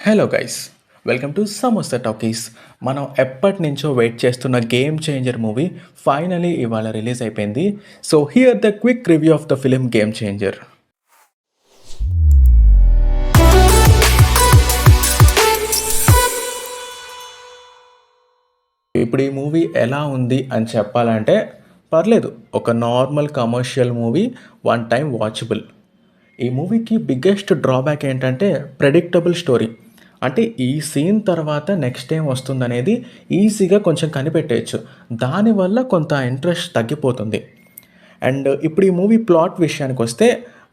Hello guys, welcome to samosa talkies. మనం ఎప్పటి నుంచో వెయిట్ చేస్తున్న గేమ్ చేంజర్ మూవీ ఫైనలీ ఇవాళ రిలీజ్ అయిపోయింది. So here the quick review of the film game changer. ఇప్పుడు ఈ మూవీ ఎలా ఉంది అని చెప్పాలంటే పర్లేదు, ఒక normal commercial movie, one time watchable. ఈ మూవీకి బిగ్గెస్ట్ డ్రాబ్యాక్ ఏంటంటే ప్రెడిక్టబుల్ స్టోరీ. అంటే ఈ సీన్ తర్వాత నెక్స్ట్ ఏం వస్తుందనేది ఈజీగా కొంచెం కనిపెట్టేయచ్చు. దానివల్ల కొంత ఇంట్రెస్ట్ తగ్గిపోతుంది. అండ్ ఇప్పుడు ఈ మూవీ ప్లాట్ విషయానికి వస్తే,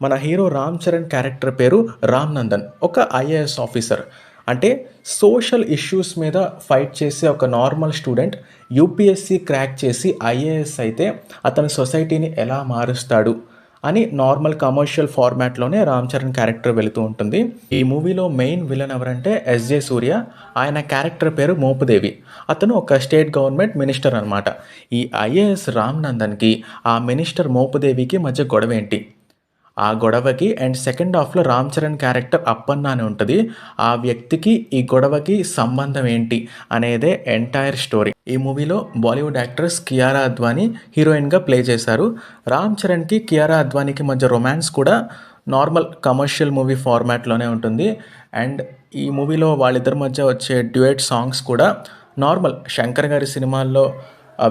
మన హీరో రామ్ చరణ్ క్యారెక్టర్ పేరు రామ్ నందన్. ఒక ఐఏఎస్ ఆఫీసర్. అంటే సోషల్ ఇష్యూస్ మీద ఫైట్ చేసే ఒక నార్మల్ స్టూడెంట్ యూపీఎస్సీ క్రాక్ చేసి ఐఏఎస్ అయితే అతని సొసైటీని ఎలా మారుస్తాడు అని నార్మల్ కమర్షియల్ ఫార్మాట్లోనే రామ్ చరణ్ క్యారెక్టర్ వెళుతూ ఉంటుంది. ఈ మూవీలో మెయిన్ విలన్ ఎవరంటే ఎస్జే సూర్య. ఆయన క్యారెక్టర్ పేరు మోపుదేవి. అతను ఒక స్టేట్ గవర్నమెంట్ మినిస్టర్ అనమాట. ఈ ఐఏఎస్ రామ్ నందన్కి ఆ మినిస్టర్ మోపుదేవికి మధ్య గొడవ ఏంటి, ఆ గొడవకి అండ్ సెకండ్ హాఫ్లో రామ్ చరణ్ క్యారెక్టర్ అప్పన్న అని ఉంటుంది. ఆ వ్యక్తికి ఈ గొడవకి సంబంధం ఏంటి అనేదే ఎంటైర్ స్టోరీ. ఈ మూవీలో బాలీవుడ్ యాక్ట్రెస్ కియారా అద్వానీ హీరోయిన్గా ప్లే చేశారు. రామ్ చరణ్కి కియారా అద్వానీకి మధ్య రొమాన్స్ కూడా నార్మల్ కమర్షియల్ మూవీ ఫార్మాట్లోనే ఉంటుంది. అండ్ ఈ మూవీలో వాళ్ళిద్దరి మధ్య వచ్చే డ్యూయట్ సాంగ్స్ కూడా నార్మల్ శంకర్ గారి సినిమాల్లో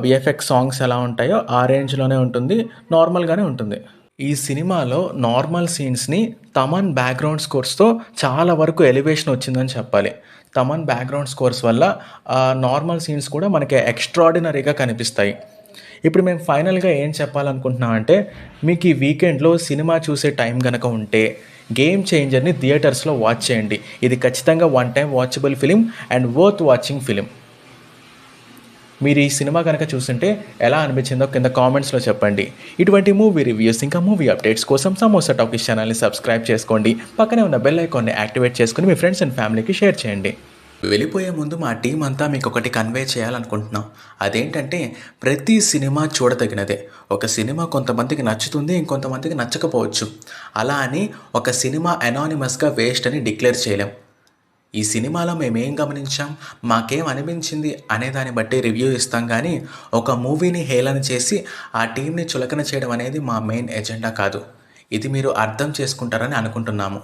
విఎఫ్ఎక్స్ సాంగ్స్ ఎలా ఉంటాయో ఆ రేంజ్లోనే ఉంటుంది, నార్మల్గానే ఉంటుంది. ఈ సినిమాలో నార్మల్ సీన్స్ని తమన్ బ్యాక్గ్రౌండ్ స్కోర్స్తో చాలా వరకు ఎలివేషన్ వచ్చిందని చెప్పాలి. తమన్ బ్యాక్గ్రౌండ్ స్కోర్స్ వల్ల నార్మల్ సీన్స్ కూడా మనకి ఎక్స్ట్రాడినరీగా కనిపిస్తాయి. ఇప్పుడు మేము ఫైనల్గా ఏం చెప్పాలనుకుంటున్నామంటే, మీకు ఈ వీకెండ్లో సినిమా చూసే టైం కనుక ఉంటే గేమ్ చేంజర్ని థియేటర్స్లో వాచ్ చేయండి. ఇది ఖచ్చితంగా one time watchable film and worth watching film. మీరు ఈ సినిమా కనుక చూస్తుంటే ఎలా అనిపించిందో కింద కామెంట్స్లో చెప్పండి. ఇటువంటి మూవీ రివ్యూస్ ఇంకా మూవీ అప్డేట్స్ కోసం సమోసా టాకీస్ ఛానల్ని సబ్స్క్రైబ్ చేసుకోండి. పక్కనే ఉన్న బెల్ ఐకాన్ని యాక్టివేట్ చేసుకుని మీ ఫ్రెండ్స్ అండ్ ఫ్యామిలీకి షేర్ చేయండి. వెళ్ళిపోయే ముందు మా టీం అంతా మీకు ఒకటి కన్వే చేయాలనుకుంటున్నాం. అదేంటంటే, ప్రతి సినిమా చూడదగినదే. ఒక సినిమా కొంతమందికి నచ్చుతుంది, ఇంకొంతమందికి నచ్చకపోవచ్చు. అలా అని ఒక సినిమా అనానిమస్గా వేస్ట్ అని డిక్లేర్ చేయలేం. ఈ సినిమాలో మేమేం గమనించాం, మాకేం అనిపించింది అనే దాన్ని బట్టి రివ్యూ ఇస్తాం. కానీ ఒక మూవీని హేళన చేసి ఆ టీంని చులకన చేయడం అనేది మా మెయిన్ ఎజెండా కాదు. ఇది మీరు అర్థం చేసుకుంటారని అనుకుంటున్నాము.